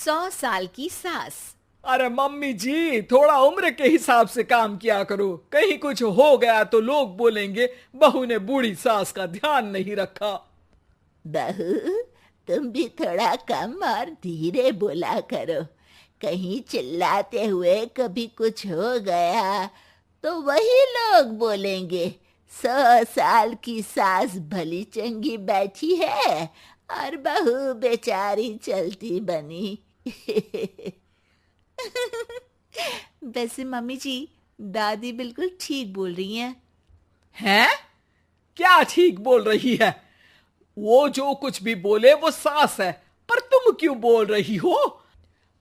100 साल की सास। अरे मम्मी जी, थोड़ा उम्र के हिसाब से काम किया करो। कहीं कुछ हो गया तो लोग बोलेंगे बहू ने बूढ़ी सास का ध्यान नहीं रखा। बहू, तुम भी थोड़ा कम और धीरे बोला करो। कहीं चिल्लाते हुए कभी कुछ हो गया तो वही लोग बोलेंगे 100 साल की सास भली चंगी बैठी है और बहू बेचारी चलती बनी। वैसे मम्मी जी, दादी बिल्कुल ठीक बोल रही हैं। हैं? क्या ठीक बोल रही है? वो जो कुछ भी बोले वो सास है, पर तुम क्यों बोल रही हो?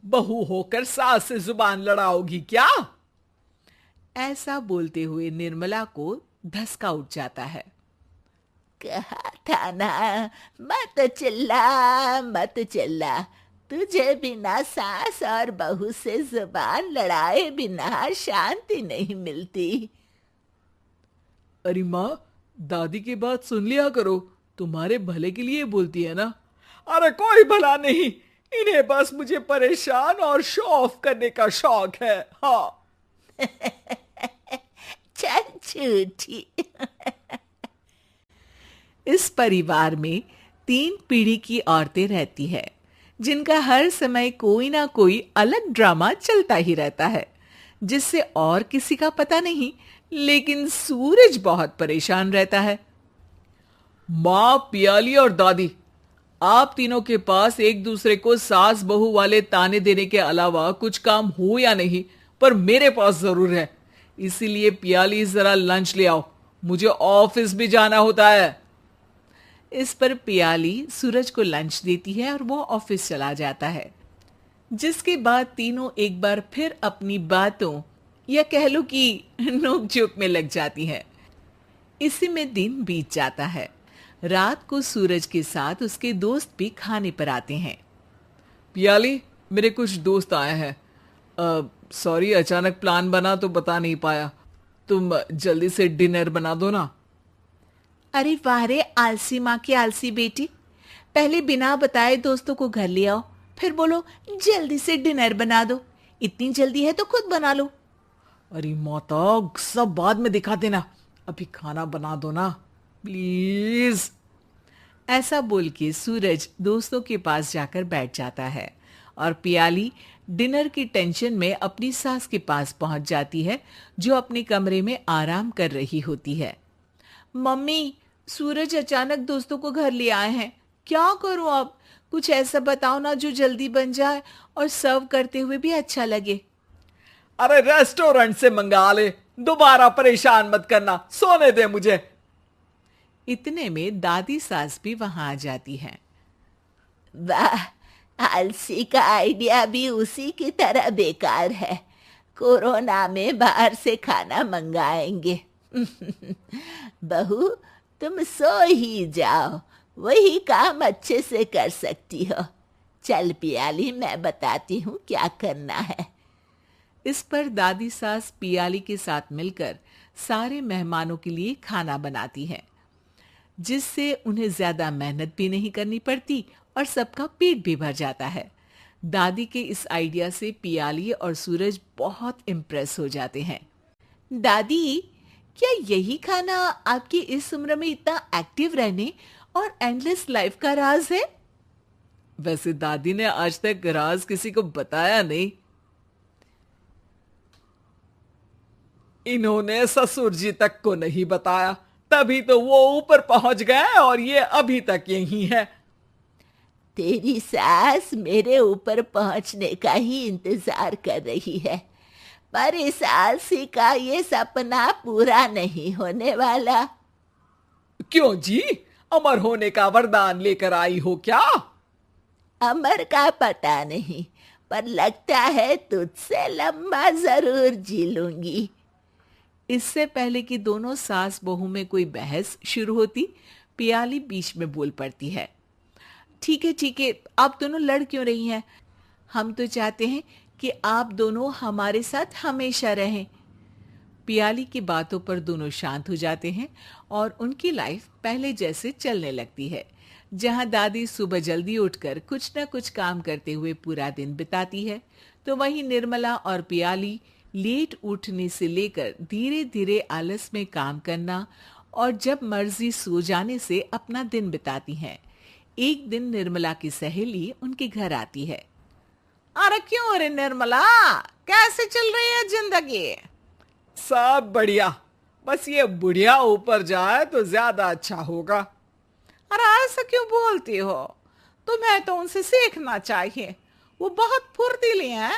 बहू होकर सास से जुबान लड़ाओगी क्या? ऐसा बोलते हुए निर्मला को धसका उठ जाता है। कहा था ना, मत चिल्ला मत चिल्ला। तुझे बिना सास और बहू से जुबान लड़ाए बिना शांति नहीं मिलती। अरे माँ, दादी की बात सुन लिया करो, तुम्हारे भले के लिए बोलती है ना। अरे कोई भला नहीं, इन्हें बस मुझे परेशान और शो ऑफ करने का शौक है। हाँ। चल झूठी। इस परिवार में 3 पीढ़ी की औरतें रहती है, जिनका हर समय कोई ना कोई अलग ड्रामा चलता ही रहता है, जिससे और किसी का पता नहीं, लेकिन सूरज बहुत परेशान रहता है। माँ, पियाली और दादी, आप तीनों के पास एक दूसरे को सास बहू वाले ताने देने के अलावा कुछ काम हो या नहीं, पर मेरे पास जरूर है। इसीलिए पियाली, जरा लंच ले आओ, मुझे ऑफिस भी जाना होता है। इस पर पियाली सूरज को लंच देती है और वो ऑफिस चला जाता है, जिसके बाद तीनों एक बार फिर अपनी बातों या कह लो कि नोक-झोंक में लग जाती हैं। इसी में दिन बीत जाता है। रात को सूरज के साथ उसके दोस्त भी खाने पर आते हैं। पियाली, मेरे कुछ दोस्त आए हैं। सॉरी, अचानक प्लान बना तो बता नहीं पाया। तुम जल्दी से डिनर बना दो ना। अरे वाह रे आलसी माँ की आलसी बेटी, पहले बिना बताए दोस्तों को घर ले आओ, फिर बोलो जल्दी से डिनर बना दो। इतनी जल्दी है तो खुद बना लो। अरे माता, सब बाद में दिखा देना, अभी खाना बना दो ना प्लीज। ऐसा बोल के सूरज दोस्तों के पास जाकर बैठ जाता है और पियाली डिनर की टेंशन में अपनी सास के पास पहुंच जाती है, जो अपने कमरे में आराम कर रही होती है। मम्मी, सूरज अचानक दोस्तों को घर ले आए हैं, क्या करूं अब? कुछ ऐसा बताओ ना जो जल्दी बन जाए और सर्व करते हुए भी अच्छा लगे। अरे रेस्टोरेंट से मंगा ले, दोबारा परेशान मत करना, सोने दे मुझे। इतने में दादी सास भी वहां आ जाती है। वाह, आलसी का आइडिया भी उसी की तरह बेकार है। कोरोना में बाहर से खाना मंगाएंगे। बहू, तुम सो ही जाओ, वही काम अच्छे से कर सकती हो। चल पियाली, मैं बताती हूँ क्या करना है। इस पर दादी सास पियाली के साथ मिलकर सारे मेहमानों के लिए खाना बनाती है, जिससे उन्हें ज्यादा मेहनत भी नहीं करनी पड़ती और सबका पेट भी भर जाता है। दादी के इस आइडिया से पियाली और सूरज बहुत इम्प्रेस हो जाते हैं। दादी, क्या यही खाना आपकी इस उम्र में इतना एक्टिव रहने और एंडलेस लाइफ का राज है? वैसे दादी ने आज तक राज किसी को बताया नहीं। इन्होंने ससुर जी तक को नहीं बताया, तभी तो वो ऊपर पहुंच गए और ये अभी तक यही है। तेरी सास मेरे ऊपर पहुंचने का ही इंतजार कर रही है, पर इस आलसी का ये सपना पूरा नहीं होने वाला। क्यों जी, अमर होने का वरदान लेकर आई हो क्या? अमर का पता नहीं, पर लगता है तुझसे लंबा जरूर जी लूंगी। इससे पहले कि दोनों सास बहू में कोई बहस शुरू होती, पियाली बीच में बोल पड़ती है। ठीक है, आप दोनों लड़ क्यों रही हैं? हम तो चाहते हैं कि आप दोनों हमारे साथ हमेशा रहें। पियाली की बातों पर दोनों शांत हो जाते हैं और उनकी लाइफ पहले जैसे चलने लगती है। जहां दादी सुबह जल्दी उठकर कुछ न कुछ काम करते हुए पूरा दिन बिताती है, तो वहीं निर्मला और पियाली लेट उठने से लेकर धीरे धीरे आलस में काम करना और जब मर्जी सो जाने से अपना दिन बिताती हैं। एक दिन निर्मला की सहेली उनके घर आती है। अरे क्यों रे निर्मला, कैसे चल रही है जिंदगी? सब बढ़िया, बस ये बुढ़िया ऊपर जाए तो ज्यादा अच्छा होगा। अरे ऐसा क्यों बोलती हो? तुम्हें तो उनसे सीखना चाहिए, वो बहुत फुर्तीली हैं।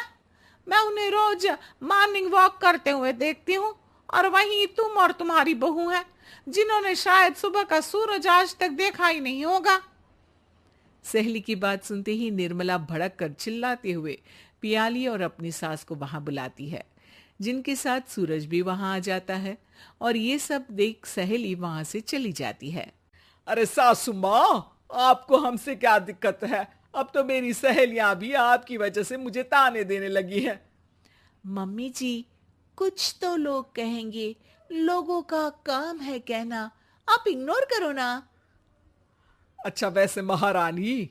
मैं उन्हें रोज मॉर्निंग वॉक करते हुए देखती हूँ, और वहीं तुम और तुम्हारी बहू है जिन्होंने शायद सुबह का सूरज आज तक देखा ही नहीं होगा। सहेली की बात सुनते ही निर्मला भड़क कर चिल्लाते हुए पियाली और अपनी सास को वहां बुलाती है, जिनके साथ सूरज भी वहां आ जाता है और ये सब देख सहेली वहां से चली जाती है। अरे सासू माँ, आपको हमसे क्या दिक्कत है? अब तो मेरी सहेलियां भी आपकी वजह से मुझे ताने देने लगी हैं। मम्मी जी, कुछ तो लोग कहेंगे, लोगों का काम है कहना, आप इग्नोर करो ना। अच्छा वैसे महारानी,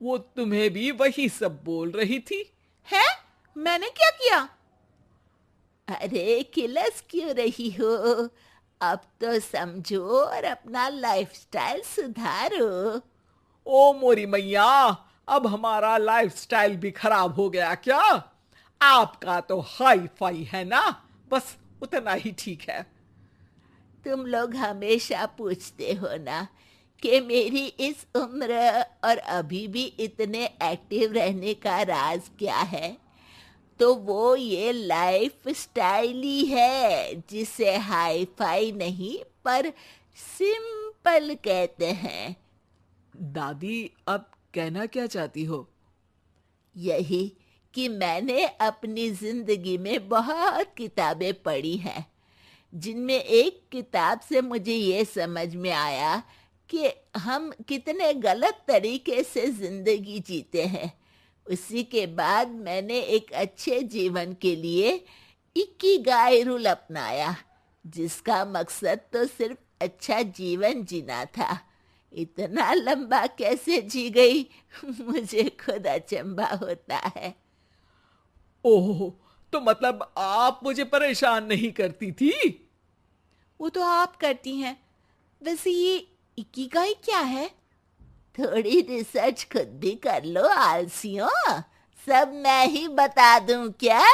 वो तुम्हें भी वही सब बोल रही थी? है? मैंने क्या किया? अरे किलस क्यों रही हो? अब तो समझो और अपना लाइफस्टाइल सुधारो। ओ मोरी मैया, अब हमारा लाइफस्टाइल भी खराब हो गया क्या? आपका तो हाई फाई है ना, बस उतना ही ठीक है। तुम लोग हमेशा पूछते हो ना कि मेरी इस उम्र और अभी भी इतने एक्टिव रहने का राज क्या है, तो वो ये लाइफ स्टाइल ही है जिसे हाई फाई नहीं पर सिंपल कहते हैं। दादी, अब कहना क्या चाहती हो? यही कि मैंने अपनी जिंदगी में बहुत किताबें पढ़ी हैं, जिनमें एक किताब से मुझे ये समझ में आया कि हम कितने गलत तरीके से जिंदगी जीते हैं। उसी के बाद मैंने एक अच्छे जीवन के लिए इकिगाई रूल अपनाया, जिसका मकसद तो सिर्फ अच्छा जीवन जीना था। इतना लंबा कैसे जी गई मुझे खुद अचंभा होता है। ओह, तो मतलब आप मुझे परेशान नहीं करती थी? वो तो आप करती हैं। वैसे ये इकिगाई क्या है? थोड़ी रिसर्च खुद भी कर लो आलसियों, सब मैं ही बता दूं क्या?